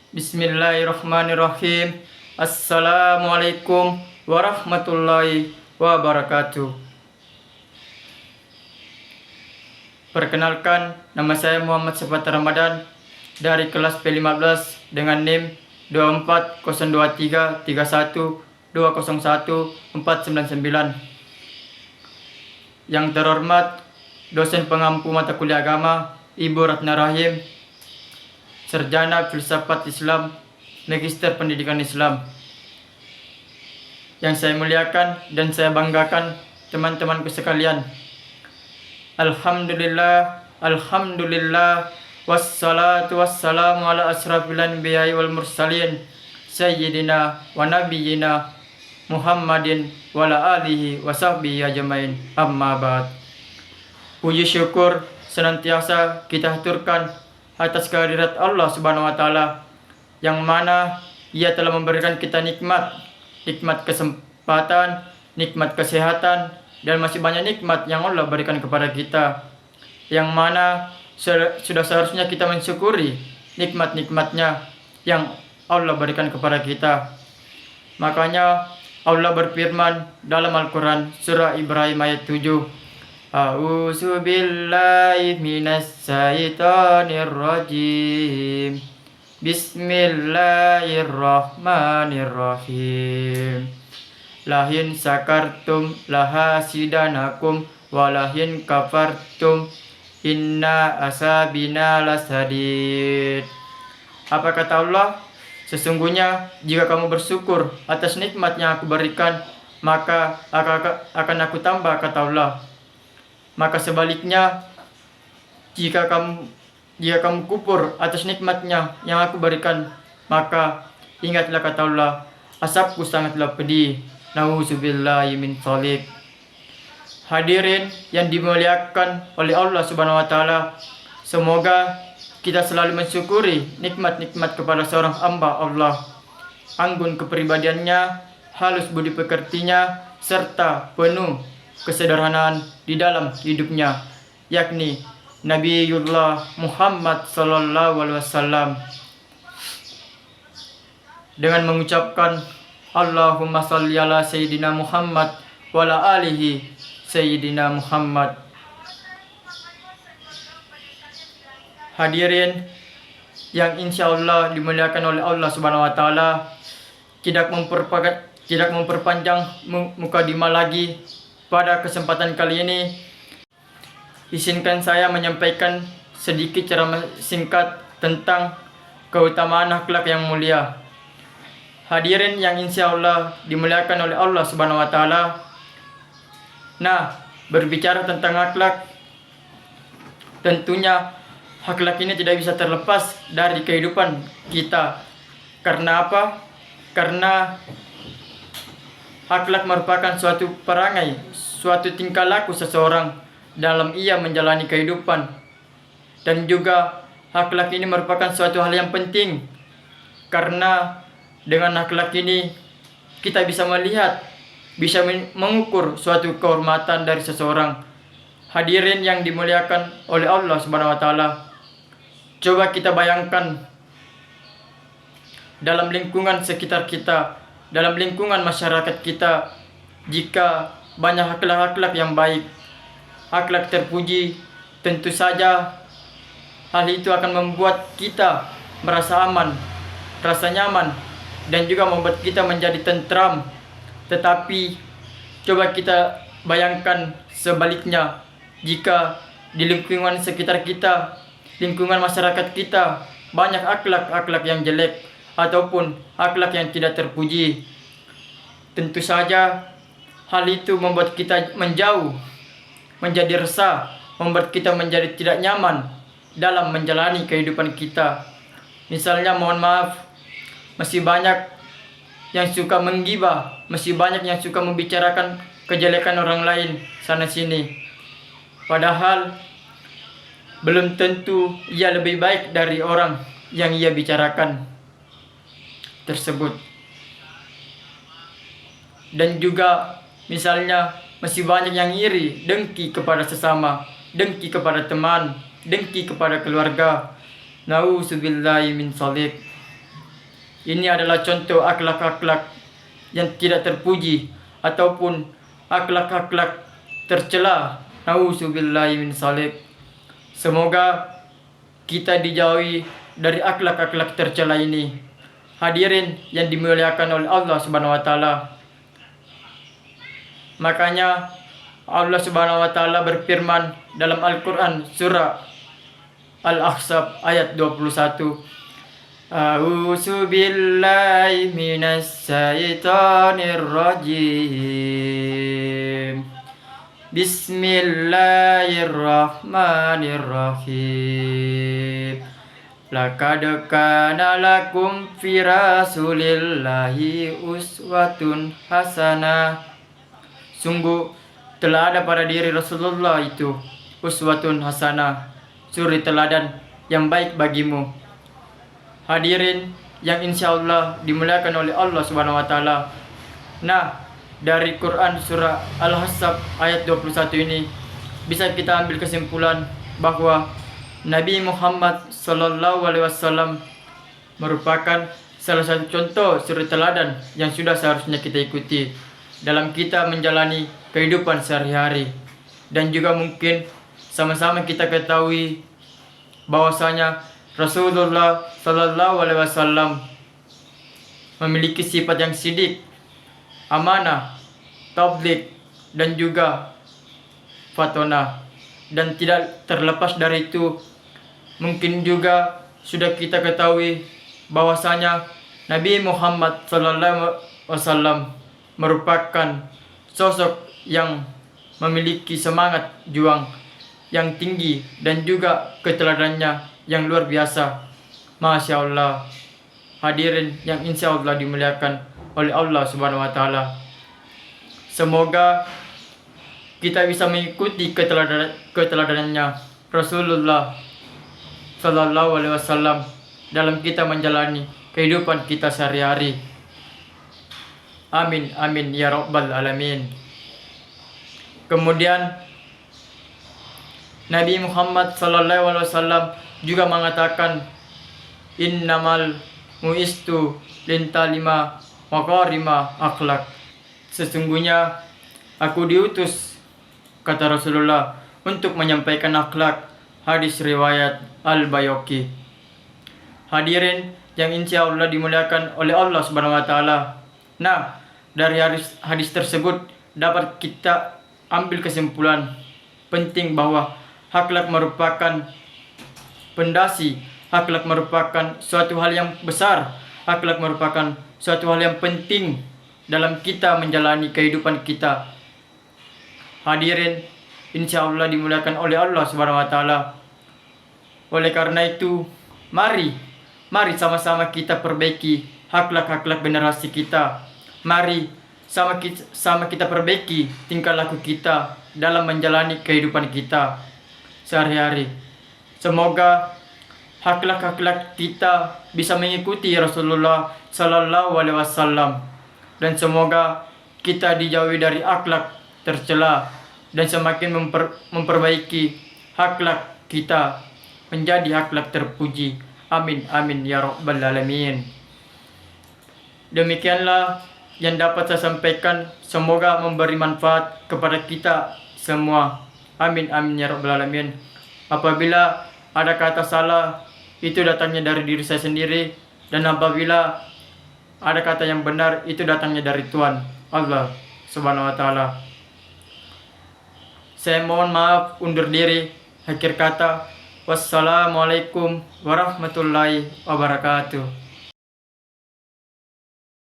Bismillahirrahmanirrahim. Assalamualaikum warahmatullahi wabarakatuh. Perkenalkan, nama saya Muhammad Safatar Ramadan dari kelas P15 dengan NIM 24023131201 Yang terhormat dosen pengampu mata kuliah agama Ibu Ratna Rahim, Sarjana Filsafat Islam, Magister Pendidikan Islam. Yang saya muliakan dan saya banggakan teman-temanku sekalian. Alhamdulillah, Alhamdulillah, wassalatu wassalamu ala asrafil anbiya'i wal mursalin, Sayyidina wa nabiyyina Muhammadin wa ala alihi wa sahbihi ajmain, amma ba'd. Puji syukur senantiasa kita haturkan atas kehadirat Allah Subhanahu wa taala, yang mana Ia telah memberikan kita nikmat kesempatan, nikmat kesehatan, dan masih banyak nikmat yang Allah berikan kepada kita, yang mana sudah seharusnya kita mensyukuri nikmat-nikmatnya yang Allah berikan kepada kita. Makanya Allah berfirman dalam Al-Quran surah Ibrahim ayat 7, A'udzu billahi minas syaitonir rajim. Bismillahirrahmanirrahim. Lahin sakartum lahasidanakum walahin kafartum inna asabina lasadid. Apa kata Allah? Sesungguhnya jika kamu bersyukur atas nikmat yang aku berikan, maka akan aku tambah, kata Allah. Maka sebaliknya, jika kamu kufur atas nikmatnya yang aku berikan, maka ingatlah, kata Allah, asapku sangatlah pedih. Nauzubillahi min dzalik. Hadirin yang dimuliakan oleh Allah Subhanahu wa taala, semoga kita selalu mensyukuri nikmat-nikmat kepada seorang hamba Allah. Anggun kepribadiannya, halus budi pekertinya, serta penuh kesederhanaan di dalam hidupnya, yakni Nabiullah Muhammad sallallahu alaihi wasallam. Dengan mengucapkan Allahumma shalli ala sayyidina Muhammad wa ala alihi sayyidina Muhammad. Hadirin yang insyaallah dimuliakan oleh Allah Subhanahu wa taala, tidak memperpanjang mukadimah lagi. Pada kesempatan kali ini, izinkan saya menyampaikan sedikit ceramah singkat tentang keutamaan akhlak yang mulia. Hadirin yang insyaallah dimuliakan oleh Allah Subhanahu wa taala. Nah, berbicara tentang akhlak, tentunya akhlak ini tidak bisa terlepas dari kehidupan kita. Karena apa? Karena akhlak merupakan suatu perangai, suatu tingkah laku seseorang dalam ia menjalani kehidupan. Dan juga akhlak ini merupakan suatu hal yang penting, karena dengan akhlak ini kita bisa melihat, bisa mengukur suatu kehormatan dari seseorang. Hadirin yang dimuliakan oleh Allah Subhanahu wa taala, coba kita bayangkan dalam lingkungan sekitar kita, dalam lingkungan masyarakat kita, jika banyak akhlak-akhlak yang baik, akhlak terpuji, tentu saja hal itu akan membuat kita merasa aman, rasa nyaman, dan juga membuat kita menjadi tentram. Tetapi coba kita bayangkan sebaliknya, jika di lingkungan sekitar kita, lingkungan masyarakat kita, banyak akhlak-akhlak yang jelek ataupun akhlak yang tidak terpuji. Tentu saja hal itu membuat kita menjauh, menjadi resah, membuat kita menjadi tidak nyaman dalam menjalani kehidupan kita. Misalnya, mohon maaf, masih banyak yang suka menggibah, masih banyak yang suka membicarakan kejelekan orang lain sana sini. Padahal belum tentu ia lebih baik dari orang yang ia bicarakan tersebut. Dan juga misalnya masih banyak yang iri, dengki kepada sesama, dengki kepada teman, dengki kepada keluarga. Nauzubillahi min dzalik. Ini adalah contoh akhlak-akhlak yang tidak terpuji ataupun akhlak-akhlak tercela. Nauzubillahi min dzalik. Semoga kita dijauhi dari akhlak-akhlak tercela ini. Hadirin yang dimuliakan oleh Allah Subhanahu wa taala. Makanya Allah Subhanahu wa taala berfirman dalam Al-Qur'an surah Al-Ahzab ayat 21. A'udzu billahi minasy syaithanir rajim. Bismillahirrahmanirrahim. Laqad kana lakum fi rasulillahi uswatun hasanah. Sungguh telah ada pada diri Rasulullah itu uswatun hasanah, suri teladan yang baik bagimu. Hadirin yang insyaallah dimuliakan oleh Allah Subhanahu wa taala. Nah, dari Quran surah Al-Ahzab ayat 21 ini bisa kita ambil kesimpulan bahwa Nabi Muhammad sallallahu alaihi wasallam merupakan salah satu contoh suri teladan yang sudah seharusnya kita ikuti dalam kita menjalani kehidupan sehari-hari. Dan juga mungkin sama-sama kita ketahui bahwasanya Rasulullah sallallahu alaihi wasallam memiliki sifat yang sidik, amanah, tabligh, dan juga fatona. Dan tidak terlepas dari itu, mungkin juga sudah kita ketahui bahwasanya Nabi Muhammad sallallahu alaihi wasallam merupakan sosok yang memiliki semangat juang yang tinggi dan juga keteladanannya yang luar biasa. Masya Allah. Hadirin yang insya Allah dimuliakan oleh Allah Subhanahu wa taala. Semoga kita bisa mengikuti keteladanannya Rasulullah sallallahu alaihi wasallam dalam kita menjalani kehidupan kita sehari-hari. Amin amin ya rabbal alamin. Kemudian Nabi Muhammad sallallahu alaihi wasallam juga mengatakan, innamal muistu lintalima makarima akhlak. Sesungguhnya aku diutus, kata Rasulullah, untuk menyampaikan akhlak. Hadis riwayat Al-Bayhaqi. Hadirin yang insya Allah dimuliakan oleh Allah Subhanahu wa taala. Nah, dari hadis tersebut dapat kita ambil kesimpulan penting bahwa akhlak merupakan pondasi, akhlak merupakan suatu hal yang besar, akhlak merupakan suatu hal yang penting dalam kita menjalani kehidupan kita. Hadirin insya Allah dimuliakan oleh Allah Subhanahu wa taala. Oleh karena itu, mari sama-sama kita perbaiki akhlak-akhlak generasi kita. Mari sama kita perbaiki tingkah laku kita dalam menjalani kehidupan kita sehari-hari. Semoga akhlak-akhlak kita bisa mengikuti Rasulullah sallallahu alaihi wasallam, dan semoga kita dijauhi dari akhlak tercela dan semakin memperbaiki akhlak kita menjadi akhlak terpuji. Amin amin ya rabbal alamin. Demikianlah yang dapat saya sampaikan, semoga memberi manfaat kepada kita semua. Amin amin ya rabbal alamin. Apabila ada kata salah, itu datangnya dari diri saya sendiri, dan apabila ada kata yang benar, itu datangnya dari Tuhan Allah Subhanahu wa taala. Saya mohon maaf, undur diri. Akhir kata, wassalamualaikum warahmatullahi wabarakatuh.